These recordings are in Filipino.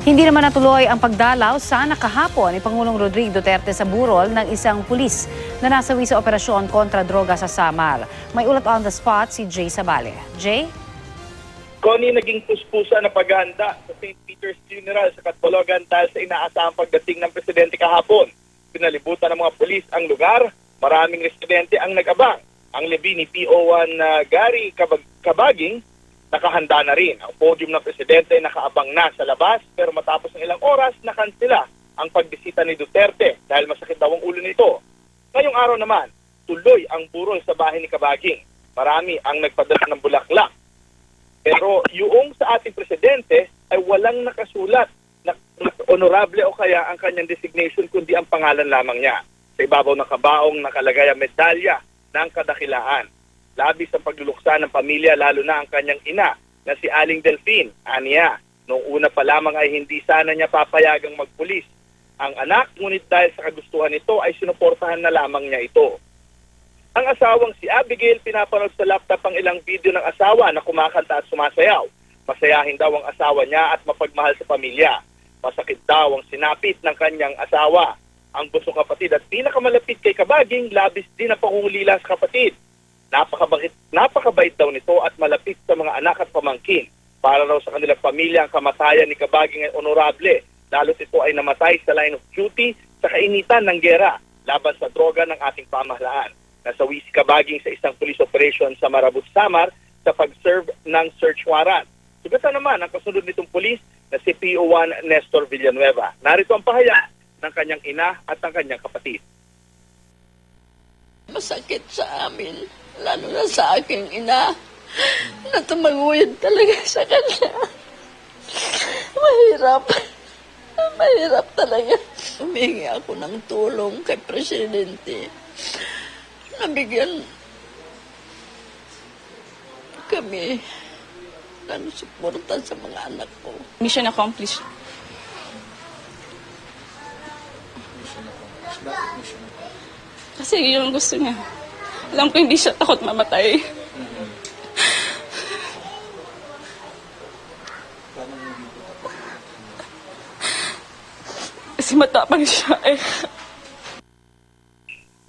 Hindi naman natuloy ang pagdalaw sana kahapon ni Pangulong Rodrigo Duterte sa burol ng isang pulis na nasawi sa operasyon kontra droga sa Samar. May ulat on the spot si Jay Sabale. Jay? Connie, naging puspusa na paghahanda sa St. Peter's Funeral sa Catbalogan dahil sa inaasahang pagdating ng presidente kahapon. Pinalibutan ng mga pulis ang lugar, maraming residente ang nag-abang. Ang lebi ni PO1 Gary Cabaging nakahanda na rin. Ang podium ng presidente ay nakaabang na sa labas pero matapos ng ilang oras nakansela ang pagbisita ni Duterte dahil masakit daw ang ulo nito. Ngayong araw naman, tuloy ang burol sa bahay ni Cabaging. Marami ang nagpadala ng bulaklak. Pero yung sa ating presidente ay walang nakasulat na honorable o kaya ang kanyang designation kundi ang pangalan lamang niya. Sa ibabaw ng kabaong nakalagay ang medalya ng kadakilaan. Labis ang pagluluksa ng pamilya lalo na ang kanyang ina na si Aling Delphine. Aniya, noong una pa lamang ay hindi sana niya papayagang magpulis ang anak, ngunit dahil sa kagustuhan nito ay sinuportahan na lamang niya ito. Ang asawang si Abigail pinapanood sa laptop ang ilang video ng asawa na kumakanta at sumasayaw. Masayahin daw ang asawa niya at mapagmahal sa pamilya. Masakit daw ang sinapit ng kanyang asawa. Ang busong kapatid at pinakamalapit kay Cabaging, labis din ang pangungulila sa kapatid. Napakabait daw nito at malapit sa mga anak at pamangkin. Para raw sa kanilang pamilya, ang kamatayan ni Cabaging ay honorable, lalo't ito ay namatay sa line of duty sa kainitan ng gera laban sa droga ng ating pamahalaan. Nasawi si Cabaging sa isang police operation sa Marabut, Samar sa pag-serve ng search warrant. Sugatan naman ang kasunod nitong pulis na si PO1 Nestor Villanueva. Narito ang pahayag ng kanyang ina at ng kanyang kapatid. Masakit sa amin, lalo na sa aking ina, na tumaguyod talaga sa kanya. Mahirap talaga. Humingi ako ng tulong kay Presidente. Nabigyan kami ng suporta sa mga anak ko. Mission accomplished. Kasi yun ang gusto niya. Alam ko hindi siya takot mamatay. Kasi matapang siya eh.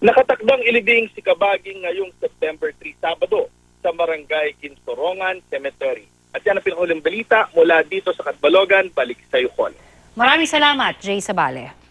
Nakatakdang ilibing si Cabaging ngayong September 3, Sabado, sa Barangay Kinsorongan Cemetery. At yan ang pinakahuling balita mula dito sa Catbalogan. Balik sa iyo, Con. Maraming salamat, Jay Sabale.